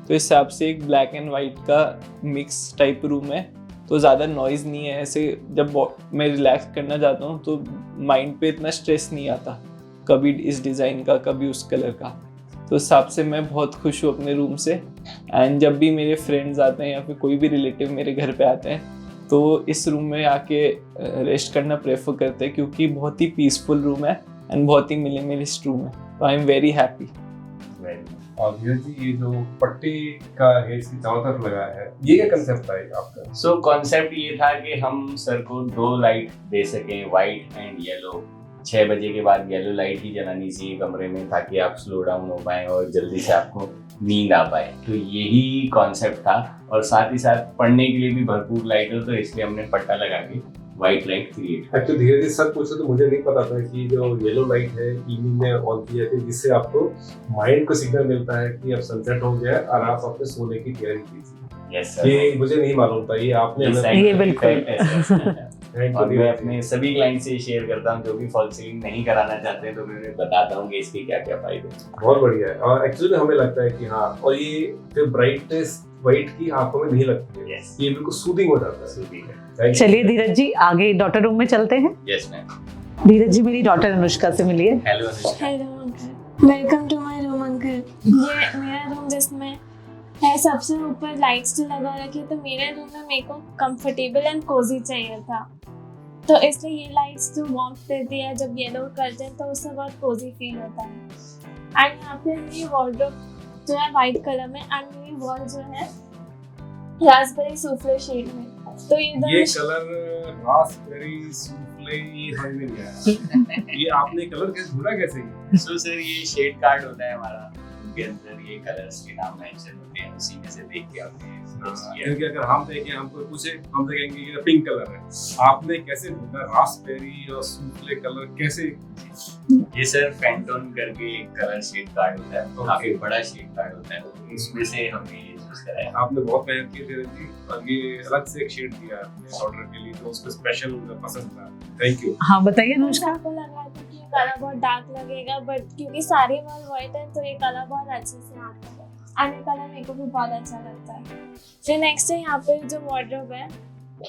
तो इस हिसाब से एक ब्लैक एंड वाइट का मिक्स टाइप रूम है, तो ज़्यादा नॉइज़ नहीं है। ऐसे जब मैं रिलैक्स करना चाहता हूँ तो माइंड पे इतना स्ट्रेस नहीं आता, कभी इस डिज़ाइन का कभी उस कलर का। तो इस हिसाब से मैं बहुत खुश हूँ अपने रूम से। एंड जब भी मेरे फ्रेंड्स आते हैं या फिर कोई भी रिलेटिव मेरे घर पे आते हैं तो इस रूम में आके रेस्ट करना प्रेफर करते हैं, क्योंकि बहुत ही पीसफुल रूम है एंड बहुत ही मिनिमलिस्ट रूम है। तो आई एम वेरी हैप्पी। और धीरज जी ये जो पट्टी का है इसकी चारों तरफ लगाया है, ये क्या कंसेप्ट था आपका? सो कॉन्सेप्ट ये था कि हम सर को 2 लाइट दे सकें, वाइट एंड येलो। 6 बजे के बाद येलो लाइट ही जलानी चाहिए कमरे में, ताकि आप स्लो डाउन हो पाए और जल्दी से आपको नींद आ पाए। तो यही कॉन्सेप्ट था, और साथ ही साथ पढ़ने के लिए भी भरपूर लाइट हो, तो इसलिए हमने पट्टा लगा के व्हाइट लाइट क्रिएट। एक्चुअली धीरज जी सच पूछो तो मुझे नहीं पता था कि जो येलो लाइट है इवनिंग में ऑन की जाती है, जिससे आपको माइंड को सिग्नल मिलता है कि अब सनसेट हो गया है और आप अपने सोने की तैयारी कीजिए। यस सर, ये मुझे नहीं मालूम था, ये आपने ये बिल्कुल। और मैं अपने सभी क्लाइंट से शेयर करता हूँ जो भी फॉल सीलिंग नहीं कराना चाहते हैं, तो मैं उन्हें बताता हूँ कि इसके क्या क्या फायदे हैं। बहुत बढ़िया है। और एक्चुअली हमें लगता है कि हाँ, और ये जो ब्राइटनेस वाइट की आंखों में नहीं लगती है, Yes. ये बिल्कुल सूदिंग हो जाता है। सूदिंग है। Thank you. चलिए धीरज जी आगे डॉटर रूम में चलते हैं। Yes ma'am. धीरज जी मेरी डॉटर अनुष्का से मिलिए। Hello Anushka. Hello uncle, welcome to my room uncle. ये मेरा रूम जिसमें है सबसे ऊपर लाइट्स जो लगा रखी है, तो मेरे रूम में मेरे को कंफर्टेबल एंड कोजी चाहिए था, तो इसलिए ये लाइट्स जो वार्मथ देती है जब येलो करते हैं तो उससे बहुत कोजी फील होता है। एंड यहाँ पे मेरी वार्डरोब जो है वाइट कलर में, एंड मेरी वॉल जो है रास्पबेरी सूफले शेड में। तो ये कलर रास्पबेरी सूफले ये समझ में नहीं आया। ये आपने कलर कैसे ढूंढा कैसे? सो सर ये शेड कार्ड होता है हमारा, उनके अंदर ये कलर्स के नाम मेंशन होते हैं, उसी में से देख के हमने क्योंकि अगर हम देखें, हमको पूछे, हम देखेंगे ये पिंक कलर है, आपने कैसे ढूंढा रास्पबेरी और सूफले कलर कैसे? ये सर फैंटोन करके एक कलर शेड कार्ड होता है, Okay. काफी बड़ा शेड कार्ड होता है, तो उसमें से हमने ये चूज करा है। आपने बहुत मेहनत की धीरज जी, और ये अलग से एक शेड दिया अपने ऑर्डर के लिए, तो उसको स्पेशल पसंद था। Thank you. हाँ बताइए अनुष्का। आपको लग रहा था कि ये कलर बहुत डार्क लगेगा, बट क्योंकि सारी वॉल व्हाइट है तो ये कलर बहुत अच्छे से आता है, एंड ये कलर मेरे को भी बहुत अच्छा लगता है। फिर नेक्स्ट है यहाँ पे जो वार्डरोब है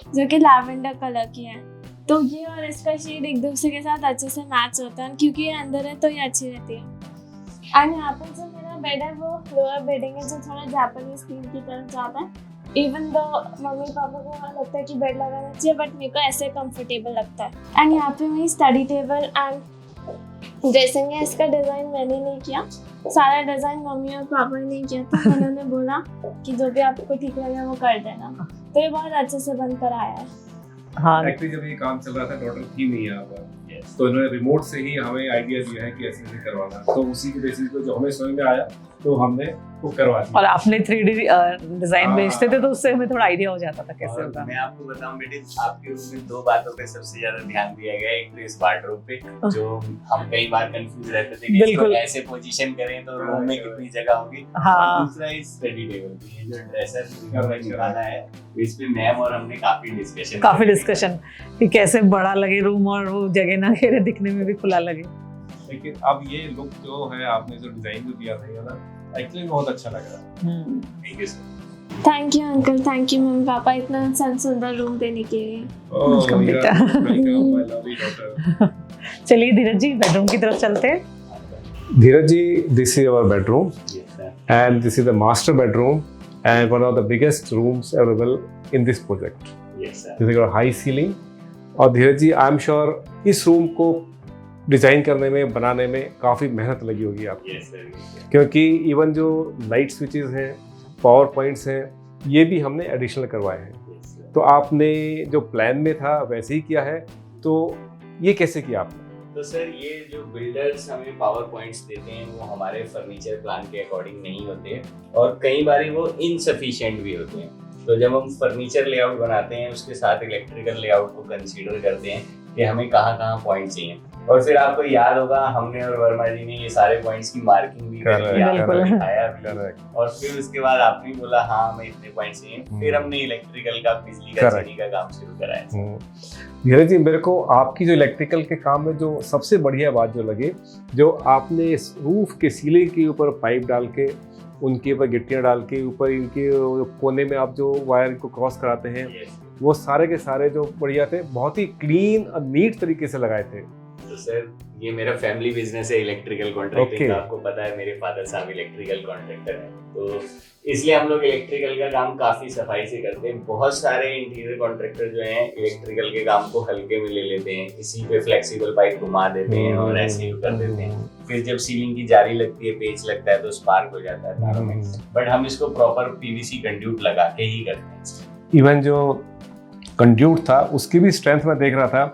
जो कि लैवेंडर कलर की है, तो ये और इसका शेड एक दूसरे के साथ अच्छे से मैच होता है, क्योंकि ये अंदर है तो ये अच्छी रहती है। एंड यहाँ पे जो मेरा बेड है वो लोअर बेडिंग है, जो थोड़ा जापानीज थीम की तरफ जाता है। इवन दो मम्मी पापा को वहाँ लगता है कि बेड लगाना चाहिए, बट मेरे को ऐसे कंफर्टेबल लगता है। एंड यहाँ पे मेरी स्टडी टेबल एंड ड्रेसिंग है, इसका डिज़ाइन मैंने नहीं किया, सारा डिज़ाइन मम्मी और पापा ने नहीं किया, तो उन्होंने बोला कि जो भी आपको ठीक लगे वो कर देना, तो ये बहुत अच्छे से बनकर आया है। हाँ एक्चुअली जब ये काम चल रहा था, डॉटर थी नहीं यहाँ पर, तो इन्होंने रिमोट से ही हमें आइडिया दिया है कि ऐसे ऐसे करवाना, तो उसी के बेसिस पे जो हमें समझ में आया तो हमने वो करवा दिया। और आपने 3D डिजाइन हाँ। भेजते थे तो उससे हमें थोड़ा आइडिया हो जाता था कैसे और होगा। मैं आपको बताऊं बेटे, आपके रूम में 2 बातों पे सबसे ज्यादा ध्यान दिया गया है। एक तो इस वार्डरोब पे, जो हम कई बार कंफ्यूज रहते थे कि बिल्कुल। इसको ऐसे पोजीशन करें तो रूम में कितनी जगह होगी। हाँ। और दूसरा इस स्टडी टेबल पे ये जो ड्रेसर हमें निकाला है, इस पे मैम और हमने काफी डिस्कशन कि कैसे बड़ा लगे रूम और वो जगह ना घेरे, दिखने में भी खुला लगे। लेकिन अब ये लुक जो है, आपने जो डिजाइन जो दिया था ये ना, एक्चुअली बहुत अच्छा लग रहा है। Thank you sir. Thank you uncle, thank you mummy papa इतना सुंदर रूम देने के लिए। Welcome, बेटा। My lovely daughter. चलिए धीरज जी बेडरूम की तरफ चलते हैं। Dheeraj ji, this is our bedroom yes sir. and this is the master bedroom and one of the biggest rooms available in this project. Yes sir. This is got high ceiling. और धीरज जी, I am sure इस room को design करने में, बनाने में काफ़ी मेहनत लगी होगी आपकी, यस सर। क्योंकि इवन जो लाइट स्विचेस हैं, पावर पॉइंट्स हैं, ये भी हमने एडिशनल करवाए हैं। Yes sir. तो आपने जो प्लान में था वैसे ही किया है, तो ये कैसे किया आपने? तो सर ये जो बिल्डर्स हमें पावर पॉइंट्स देते हैं वो हमारे फर्नीचर प्लान के अकॉर्डिंग नहीं होते हैं, और कई बार वो इनसफिशिएंट भी होते हैं। तो जब हम फर्नीचर लेआउट बनाते हैं उसके साथ इलेक्ट्रिकल लेआउट को कंसीडर करते हैं कि हमें कहाँ कहाँ पॉइंट चाहिए। और फिर आपको याद होगा हमने और वर्मा जी ने ये सारे पॉइंट्स की मार्किंग भी करी, Correct, आपको correct. दिखाया भी। Correct. और फिर उसके बाद आपने बोला हाँ मैं इतने पॉइंट्स चाहिए, फिर हमने इलेक्ट्रिकल का, बिजली का, Correct. चीनी का काम शुरू कराया। धीरज जी, मेरे को आपकी जो इलेक्ट्रिकल के काम में जो सबसे बढ़िया बात जो लगी, जो आपने इस रूफ के सीलिंग के ऊपर पाइप डाल के, उनके ऊपर गिट्टियाँ डाल के, ऊपर इनके कोने में आप जो वायर को क्रॉस कराते हैं, वो सारे के सारे जो बढ़िया थे, बहुत ही क्लीन और नीट तरीके से लगाए थे। तो सर ये मेरा फैमिली बिजनेस है इलेक्ट्रिकल कॉन्ट्रैक्टिंग Okay. का, आपको पता है मेरे फादर साहब इलेक्ट्रिकल कॉन्ट्रैक्टर हैं, तो इसलिए हम लोग इलेक्ट्रिकल का काम काफी सफाई से करते हैं। बहुत सारे इंटीरियर कॉन्ट्रैक्टर जो हैं इलेक्ट्रिकल के काम को हल्के में ले लेते हैं, इसी पे फ्लेक्सिबल पाइप घुमा देते हैं और ऐसे ही कर देते हैं। फिर जब सीलिंग की जाली लगती है, पेच लगता है तो स्पार्क हो जाता है तारों में, बट हम इसको प्रॉपर पीवीसी कंड्यूट लगा के ही करते हैं। इवन जो कंड्यूट था उसकी भी स्ट्रेंथ मैं देख रहा था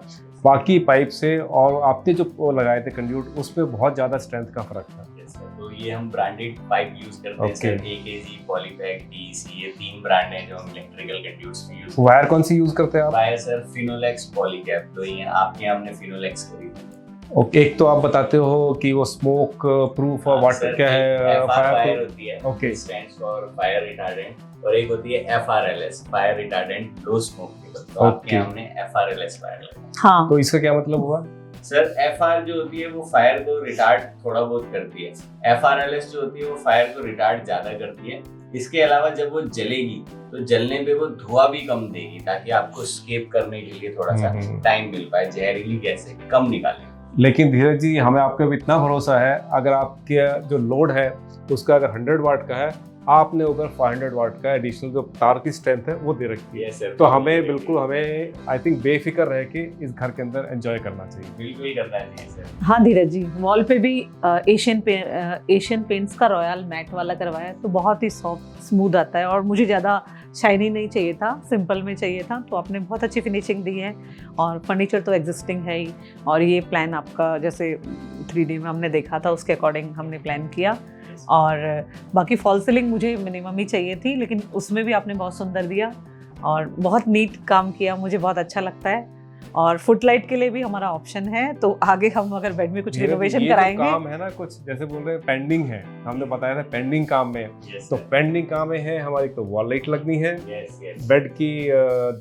बाकी पाइप से, और आपने जो वो लगाए थे कंड्यूट, उसमें बहुत ज़्यादा स्ट्रेंथ का फर्क था। Yes, sir. तो ये हम ब्रांडेड पाइप यूज करते हैं सर, AKG, पॉलीपैक, DEC, ये 3 ब्रांड हैं जो हम इलेक्ट्रिकल कंड्यूट्स में यूज करते वायर कौन सी यूज करते हैं हैं। आप? वायर सर फिनोलेक्स पॉलीकैप, तो ये आपके हमने फिनोलेक्स खरीदी। ओके, एक तो आप बताते हो कि वो स्मोक प्रूफ और वाटर क्या है, फायर फायर होती है, Okay. Stands for fire retardant, और एक होती है FRLS, fire retardant low smoke cable, तो आपके Okay. हमने FRLS फायर लगाई। हाँ, तो इसका क्या मतलब हुआ? सर FR जो होती है वो फायर को रिटार्ड थोड़ा बहुत करती है, FRLS जो होती है वो फायर को रिटार्ड ज्यादा करती है। इसके अलावा जब वो जलेगी तो जलने पे वो धुआं भी कम देगी, ताकि आपको स्केप करने के लिए थोड़ा सा टाइम मिल पाए, जहरीली गैसें कम निकालें। लेकिन धीरज जी, हमें आपके ऊपर इतना भरोसा है, अगर आपके जो लोड है उसका अगर 100 वाट का है, आपने उधर 500 वाट का एडिशनल जो तार की स्ट्रेंथ है वो दे रखी है। Yes, sir. तो हमें बिल्कुल, हमें आई थिंक बेफिक्र रह के इस घर के अंदर एंजॉय करना चाहिए। बिल्कुल करना चाहिए सर। हाँ धीरज जी, वॉल पे भी एशियन पेंट्स का रॉयल मैट वाला करवाया, तो बहुत ही सॉफ्ट स्मूथ आता है, और मुझे ज़्यादा शाइनी नहीं चाहिए था, सिंपल में चाहिए था, तो आपने बहुत अच्छी फिनिशिंग दी है। और फर्नीचर तो एग्जिस्टिंग है ही, और ये प्लान आपका जैसे 3D में हमने देखा था उसके अकॉर्डिंग हमने प्लान किया। और बाकी फॉल सीलिंग मुझे मिनिमम ही चाहिए थी, लेकिन उसमें भी आपने बहुत सुंदर दिया और बहुत नीट काम किया, मुझे बहुत अच्छा लगता है। और फुटलाइट के लिए भी हमारा ऑप्शन है, तो आगे हम अगर बेड में कुछ रिनोवेशन ये जो कराएंगे। काम है ना, कुछ जैसे बोल रहे हैं पेंडिंग है, हमने बताया था पेंडिंग काम में, Yes, तो sir. पेंडिंग काम में है हमारी, तो वॉल लाइट लगनी है, Yes, yes. बेड की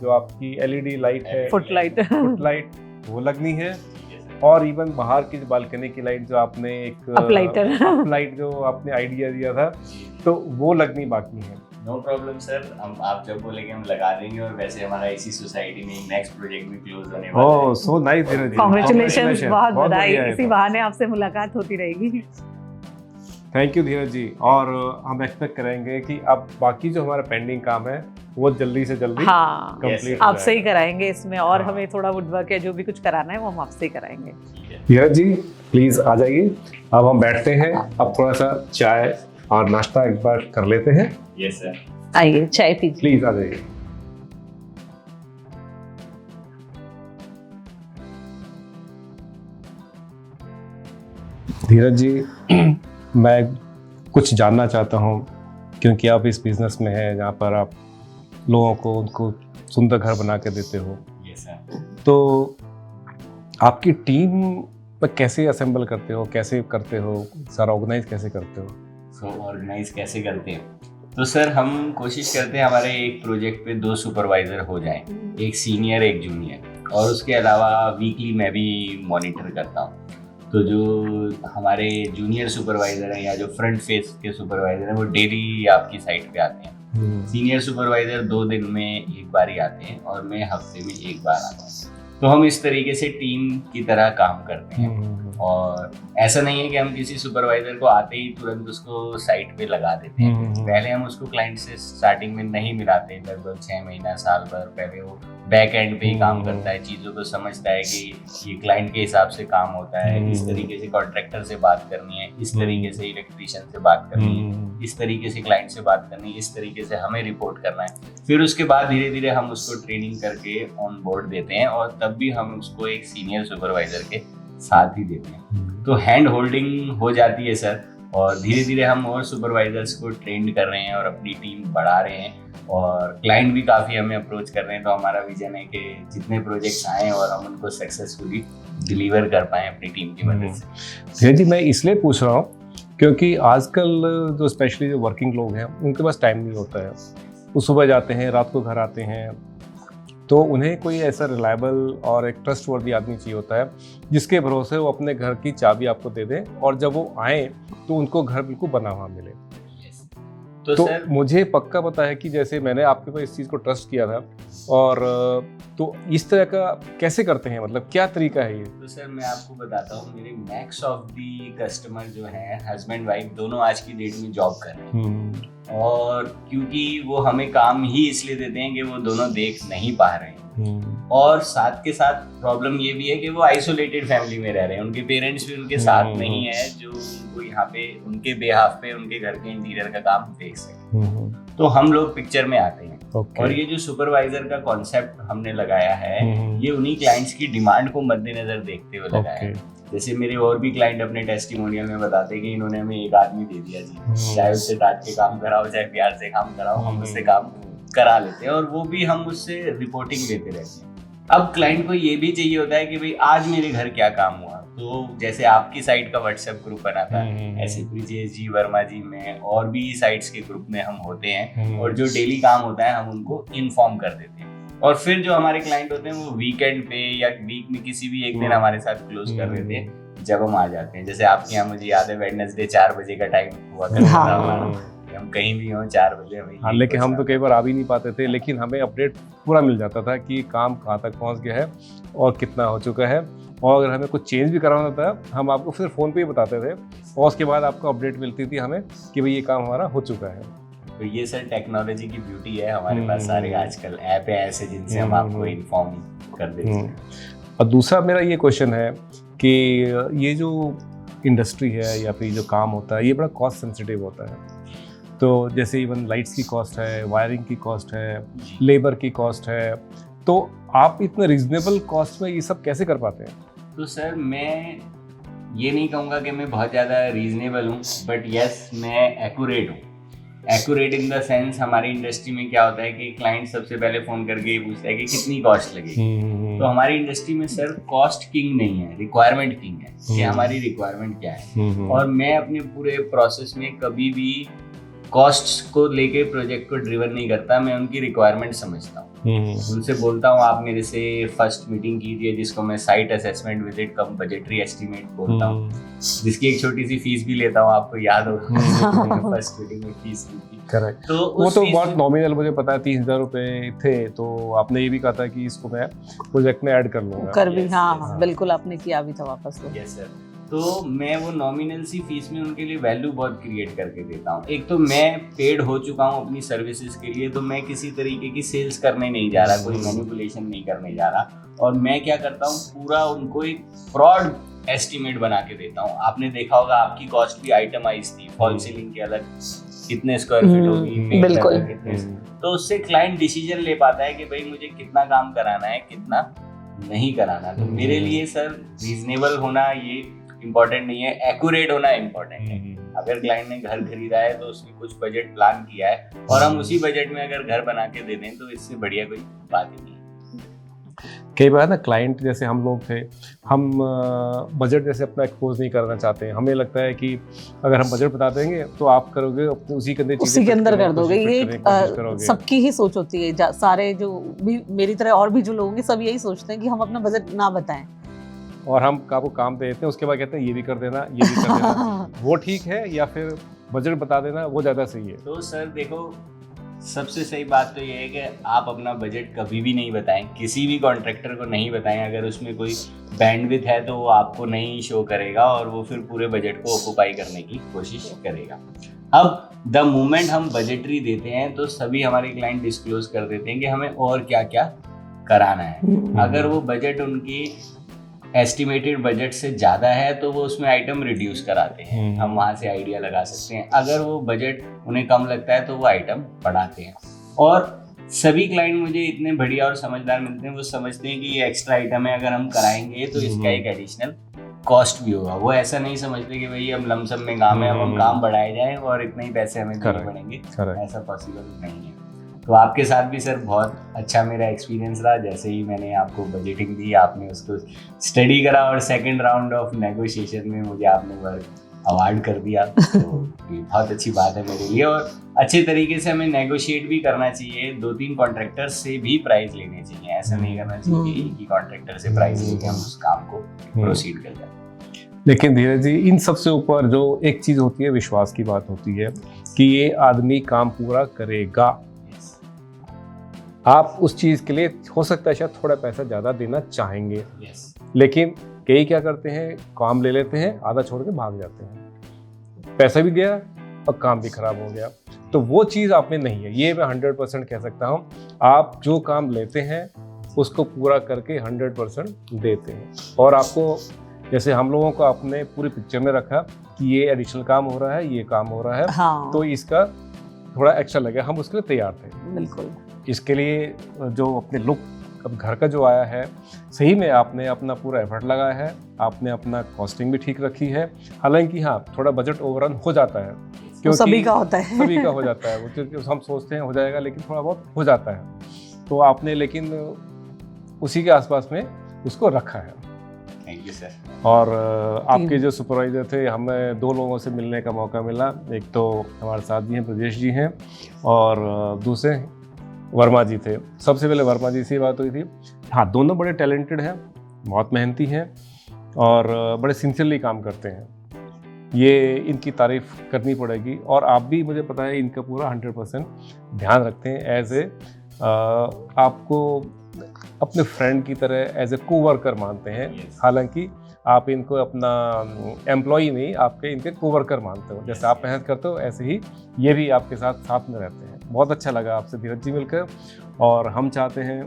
जो आपकी LED लाइट है, फुटलाइट फुटलाइट वो लगनी है, Yes, sir. और इवन बाहर की बालकनी की लाइट जो आपने एक अपलाइटर लाइट जो आपने आइडिया दिया था, तो वो लगनी बाकी है। नो प्रॉब्लम सर, हम आप जब बोलेंगे हम लगा देंगे। और वैसे हमारा इसी सोसाइटी में नेक्स्ट प्रोजेक्ट भी क्लोज होने वाला ओह है। सो नाइस धीरज जी, कांग्रेचुलेशंस, बहुत बधाई, बढ़िया है इसी तो। बहाने आपसे मुलाकात होती रहेगी। थैंक यू धीरज जी, और हम एक्सपेक्ट करेंगे कि अब बाकी जो हमारा पेंडिंग काम है वो जल्दी से जल्दी हाँ, कंप्लीट आपसे ही कराएंगे इसमें, और हाँ। हमें थोड़ा वुडवर्क है जो भी कुछ कराना है वो हम आपसे ही कराएंगे। धीरज जी प्लीज आ जाइए, अब हम बैठते हैं, अब थोड़ा सा चाय और नाश्ता एक बार कर लेते हैं। Yes sir. आइए चाय पीजिए। प्लीज आ जाइए। धीरज जी, मैं कुछ जानना चाहता हूँ, क्योंकि आप इस बिजनेस में हैं जहाँ पर आप लोगों को उनको सुंदर घर बना के देते हो, यस सर। तो आपकी टीम पर कैसे असेंबल करते हो, कैसे करते हो, सारा ऑर्गेनाइज कैसे करते हो? सो ऑर्गेनाइज कैसे करते हैं? तो सर हम कोशिश करते हैं हमारे एक प्रोजेक्ट पे 2 सुपरवाइजर हो जाएं, एक सीनियर एक जूनियर, और उसके अलावा वीकली मैं भी मॉनिटर करता हूँ। तो जो हमारे जूनियर सुपरवाइजर हैं या जो फ्रंट फेस के सुपरवाइजर हैं वो डेली आपकी साइट पे आते हैं। सीनियर सुपरवाइजर 2 दिन में एक बार ही आते हैं, और मैं हफ्ते में 1 बार आता हूँ। तो हम इस तरीके से टीम की तरह काम करते हैं, और ऐसा नहीं है कि हम किसी सुपरवाइजर को आते ही तुरंत उसको साइट पे लगा देते हैं। पहले हम उसको क्लाइंट से स्टार्टिंग में नहीं मिलाते, लगभग 6 महीना साल भर पहले वो बैक एंड पे ही काम करता है, चीज़ों को समझता है कि ये क्लाइंट के हिसाब से काम होता है, इस तरीके से कॉन्ट्रैक्टर से बात करनी है, इस तरीके से इलेक्ट्रीशियन से बात करनी है, इस तरीके से क्लाइंट से बात करनी है, इस तरीके से हमें रिपोर्ट करना है। फिर उसके बाद धीरे धीरे हम उसको ट्रेनिंग करके ऑन बोर्ड देते हैं, और तब भी हम उसको एक सीनियर सुपरवाइजर के साथ ही देते हैं। तो हैंड होल्डिंग हो जाती है सर, और धीरे धीरे हम और सुपरवाइजर्स को ट्रेंड कर रहे हैं और अपनी टीम बढ़ा रहे हैं। और क्लाइंट भी काफ़ी हमें अप्रोच कर रहे हैं। तो हमारा विजन है कि जितने प्रोजेक्ट्स आए और हम उनको सक्सेसफुली डिलीवर कर पाएँ अपनी टीम की मदद से। धीरज जी, मैं इसलिए पूछ रहा हूँ क्योंकि आजकल जो स्पेशली जो वर्किंग लोग हैं उनके पास टाइम नहीं होता है। वो सुबह जाते हैं, रात को घर आते हैं, तो उन्हें कोई ऐसा रिलायबल और एक ट्रस्टवर्दी आदमी चाहिए होता है जिसके भरोसे वो अपने घर की चाबी आपको दे दें और जब वो आए तो उनको घर बिल्कुल बना हुआ मिले। तो सर मुझे पक्का पता है कि जैसे मैंने आपके ऊपर इस चीज़ को ट्रस्ट किया था, और तो इस तरह का कैसे करते हैं, मतलब क्या तरीका है ये? तो सर मैं आपको बताता हूँ, मेरे मैक्स ऑफ दी कस्टमर जो हैं हस्बैंड वाइफ दोनों आज की डेट में जॉब कर रहे हैं। और क्योंकि वो हमें काम ही इसलिए देते हैं कि वो दोनों देख नहीं पा रहे हैं, और साथ के साथ प्रॉब्लम ये भी है कि वो आइसोलेटेड फैमिली में रह रहे हैं, उनके पेरेंट्स भी उनके साथ नहीं है जो उनको यहाँ पे उनके बेहाफ पे उनके घर के इंटीरियर का काम देख सके। तो हम लोग पिक्चर में आते हैं। और ये जो सुपरवाइजर का कॉन्सेप्ट हमने लगाया है ये उन्हीं क्लाइंट्स की डिमांड को मद्देनजर देखते हुए लगाया है। जैसे मेरे और भी क्लाइंट अपने टेस्टिमोनियल में बताते हैं कि इन्होंने हमें एक आदमी दे दिया जी, चाहे उससे डांट के काम कराओ चाहे प्यार से काम कराओ, हम उससे काम करा लेते हैं और वो भी हम उससे रिपोर्टिंग लेते रहते हैं। अब क्लाइंट को ये भी चाहिए होता है कि भाई आज मेरे घर क्या काम हुआ। तो जैसे आपकी साइट का व्हाट्सएप ग्रुप बना था, ऐसे ब्रिजेश जी, वर्मा जी में और भी साइट्स के ग्रुप में हम होते हैं और जो डेली काम होता है हम उनको इन्फॉर्म कर देते हैं। और फिर जो हमारे क्लाइंट होते हैं वो वीकेंड पे या वीक में किसी भी एक दिन हमारे साथ क्लोज कर देते हैं जब हम आ जाते हैं। जैसे आपके यहाँ मुझे याद है वेडनेसडे 4 बजे का टाइम हुआ करता था हमारा, हम कहीं भी हों 4 बजे हमें। हाँ, लेकिन हम तो कई बार आ भी नहीं पाते थे, लेकिन हमें अपडेट पूरा मिल जाता था कि काम कहाँ तक पहुँच गया है और कितना हो चुका है। और अगर हमें कुछ चेंज भी कराना था हम आपको फिर फ़ोन पे ही बताते थे और उसके बाद आपको अपडेट मिलती थी हमें कि भाई ये काम हमारा हो चुका है। तो ये सर टेक्नोलॉजी की ब्यूटी है, हमारे पास सारे आजकल ऐप है ऐसे जिनसे हम आपको इन्फॉर्म कर देते हैं। और दूसरा मेरा ये क्वेश्चन है कि ये जो इंडस्ट्री है या फिर जो काम होता है ये बड़ा कॉस्ट सेंसिटिव होता है। तो जैसे इवन लाइट्स की कॉस्ट है, वायरिंग की कॉस्ट है, लेबर की कॉस्ट है, तो आप इतने रीजनेबल कॉस्ट में ये सब कैसे कर पाते हैं? तो सर मैं ये नहीं कहूँगा कि मैं बहुत ज़्यादा रीजनेबल हूँ, बट यस मैं एक्यूरेट हूँ। एक्यूरेट इन द सेंस हमारी इंडस्ट्री में क्या होता है कि क्लाइंट सबसे पहले फ़ोन करके ये पूछता है कि कितनी कॉस्ट लगेगी। तो हमारी इंडस्ट्री में सर कॉस्ट किंग नहीं है, रिक्वायरमेंट किंग है कि हमारी रिक्वायरमेंट क्या है। और मैं अपने पूरे प्रोसेस में कभी भी कॉस्ट को लेके प्रोजेक्ट को ड्रिवन नहीं करता, मैं उनकी रिक्वायरमेंट समझता हूँ। उनसे बोलता हूँ आप मेरे से फर्स्ट मीटिंग कीजिए जिसको मैं साइट असेसमेंट विजिट कम बजटरी एस्टीमेट बोलता हूँ, जिसकी एक छोटी सी फीस भी लेता हूँ, आपको याद होगा फर्स्ट मीटिंग में फीस ली थी। करेक्ट। तो वो तो बहुत नॉमिनल मुझे पता है 30,000 रुपए थे। तो आपने ये भी कहा था कि इसको मैं प्रोजेक्ट में ऐड कर लूँगा। कर भी हाँ, बिल्कुल आपने किया भी था वापस। Yes sir. तो मैं वो नॉमिनल सी फीस में उनके लिए वैल्यू बहुत क्रिएट करके देता हूँ। एक तो मैं पेड हो चुका हूँ अपनी सर्विसेज के लिए, तो मैं किसी तरीके की सेल्स करने नहीं जा रहा, कोई मैनिपुलेशन नहीं करने जा रहा। और मैं क्या करता हूँ, पूरा उनको एक फ्रॉड एस्टीमेट बना के देता हूँ। आपने देखा होगा आपकी कॉस्ट भी आइटमाइज थी, फॉल सीलिंग के अलग कितने स्क्वायर फीट होगी, बिल्कुल। तो उससे क्लाइंट डिसीजन ले पाता है कि भाई मुझे कितना काम कराना है कितना नहीं कराना। तो मेरे लिए सर रीजनेबल होना ये इम्पोर्टेंट नहीं है, एक्यूरेट होना इम्पोर्टेंट है। अगर क्लाइंट ने घर खरीदा है तो उसने कुछ बजट प्लान किया है और हम उसी बजट में अगर घर बना के दे दें तो इससे बढ़िया कोई बात ही नहीं है। कई बार ना क्लाइंट जैसे हम लोग थे, हम बजट जैसे अपना एक्सपोज नहीं करना चाहते हैं। हमें लगता है कि अगर हम बजट बता देंगे तो आप करोगे अपने उसी के अंदर उसी के अंदर कर दोगे। ये सबकी ही सोच होती है, सारे जो भी मेरी तरह और भी जो लोग होंगे सब यही सोचते हैं कि हम अपना बजट ना बताएं और हम आपको काम दे देते हैं, उसके बाद कहते हैं ये भी कर देना ये भी कर देना। वो ठीक है या फिर बजट बता देना वो ज़्यादा सही है? तो सर देखो सबसे सही बात तो ये है कि आप अपना बजट कभी भी नहीं बताएं, किसी भी कॉन्ट्रैक्टर को नहीं बताएं। अगर उसमें कोई बैंडविड्थ है तो वो आपको नहीं शो करेगा और वो फिर पूरे बजट को ऑक्यूपाई करने की कोशिश करेगा। अब द मोमेंट हम बजटरी देते हैं तो सभी हमारे क्लाइंट डिस्क्लोज कर देते हैं कि हमें और क्या क्या कराना है। अगर वो बजट उनकी एस्टिमेटेड बजट से ज़्यादा है तो वो उसमें आइटम रिड्यूस कराते हैं, हम वहाँ से आइडिया लगा सकते हैं। अगर वो बजट उन्हें कम लगता है तो वो आइटम बढ़ाते हैं। और सभी क्लाइंट मुझे इतने बढ़िया और समझदार मिलते हैं, वो समझते हैं कि ये एक्स्ट्रा आइटम है, अगर हम कराएंगे तो इसका एक एडिशनल कॉस्ट भी होगा। वो ऐसा नहीं समझते कि भाई हम लमसम में काम है, अब हम काम बढ़ाए जाएं और इतने ही पैसे हमें देने पड़ेंगे, ऐसा पॉसिबल नहीं है। तो आपके साथ भी सर बहुत अच्छा मेरा एक्सपीरियंस रहा। जैसे ही मैंने आपको बजटिंग दी, आपने उसको स्टडी करा और सेकंड राउंड ऑफ नेगोशिएशन में मुझे आपने वर्क अवार्ड कर दिया। तो ये बहुत अच्छी बात है मेरे लिए, और अच्छे तरीके से हमें नेगोशिएट भी करना चाहिए। 2-3 कॉन्ट्रैक्टर से भी प्राइस लेने चाहिए, ऐसा नहीं करना चाहिए कि एक ही कॉन्ट्रैक्टर से प्राइस लेके हम उस काम को प्रोसीड कर जाए। लेकिन धीरज जी, इन सबसे ऊपर जो एक चीज़ होती है, विश्वास की बात होती है कि ये आदमी काम पूरा करेगा। आप उस चीज़ के लिए हो सकता है शायद थोड़ा पैसा ज़्यादा देना चाहेंगे, लेकिन कई क्या करते हैं, काम ले लेते हैं, आधा छोड़ के भाग जाते हैं, पैसा भी गया और काम भी खराब हो गया। तो वो चीज़ आप में नहीं है, ये मैं 100% कह सकता हूँ। आप जो काम लेते हैं उसको पूरा करके 100% देते हैं, और आपको जैसे हम लोगों को आपने पूरी पिक्चर में रखा कि ये एडिशनल काम हो रहा है, ये काम हो रहा है, हाँ। तो इसका थोड़ा एक्स्ट्रा लगे, हम उसके लिए तैयार थे। बिल्कुल। इसके लिए जो अपने लुक अब घर का जो आया है, सही में आपने अपना पूरा एफर्ट लगाया है, आपने अपना कॉस्टिंग भी ठीक रखी है। हालांकि हाँ, थोड़ा बजट ओवररन हो जाता है, क्योंकि सभी का होता है। सभी का हो जाता है वो, क्योंकि हम सोचते हैं हो जाएगा, लेकिन थोड़ा बहुत हो जाता है। तो आपने लेकिन उसी के आसपास में उसको रखा है। Thank you sir. और आपके जो सुपरवाइजर थे, हमें 2 लोगों से मिलने का मौका मिला। एक तो हमारे साथ भी हैं, ब्रजेश जी हैं, और दूसरे वर्मा जी थे। सबसे पहले वर्मा जी से बात हुई थी। हाँ, दोनों बड़े टैलेंटेड हैं, बहुत मेहनती हैं और बड़े सिंसियरली काम करते हैं, ये इनकी तारीफ़ करनी पड़ेगी। और आप भी, मुझे पता है, इनका पूरा 100% ध्यान रखते हैं। एज ए आपको अपने फ्रेंड की तरह एज ए कोवर्कर मानते हैं। हालांकि आप इनको अपना एम्प्लॉई नहीं, आपके इनके कोवर्कर मानते हो। जैसे आप मेहनत करते हो, ऐसे ही ये भी आपके साथ में रहते हैं। बहुत अच्छा लगा आपसे धीरज जी मिलकर, और हम चाहते हैं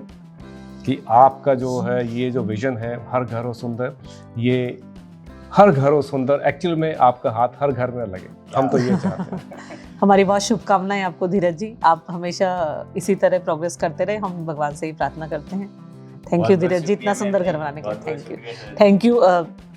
कि आपका जो है ये जो विज़न है, हर घर हो सुंदर, ये हर घर हो सुंदर, एक्चुअल में आपका हाथ हर घर में लगे, हम तो ये चाहते हैं। हमारी बहुत शुभकामनाएं आपको धीरज जी, आप हमेशा इसी तरह प्रोग्रेस करते रहे, हम भगवान से ही प्रार्थना करते हैं। थैंक यू धीरज जी, इतना सुंदर घर बनाने के लिए। थैंक यू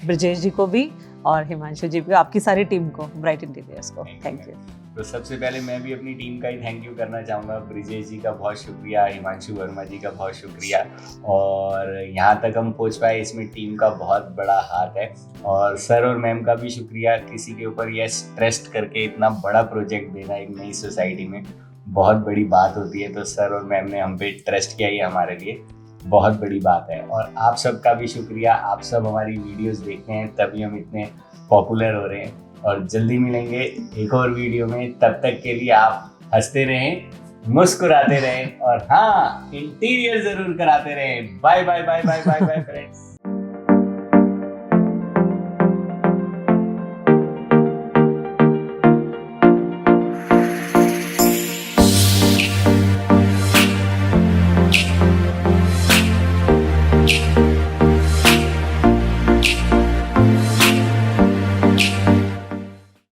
ब्रजेश जी को भी, और हिमांशु जी को, आपकी सारी टीम को, ब्राइट इंटीरियर्स को थैंक यू। तो सबसे पहले मैं भी अपनी टीम का ही थैंक यू करना चाहूँगा। ब्रिजेश जी का बहुत शुक्रिया, हिमांशु वर्मा जी का बहुत शुक्रिया, और यहाँ तक हम पहुँच पाए इसमें टीम का बहुत बड़ा हाथ है। और सर और मैम का भी शुक्रिया, किसी के ऊपर ये ट्रस्ट करके इतना बड़ा प्रोजेक्ट देना एक नई सोसाइटी में बहुत बड़ी बात होती है। तो सर और मैम ने हम पे ट्रस्ट किया, ये हमारे लिए बहुत बड़ी बात है। और आप सबका भी शुक्रिया, आप सब हमारी वीडियोस देखते हैं, तभी हम इतने पॉपुलर हो रहे हैं। और जल्दी मिलेंगे एक और वीडियो में, तब तक के लिए आप हंसते रहें, मुस्कुराते रहें, और हाँ, इंटीरियर जरूर कराते रहें। Bye bye bye bye bye bye friends.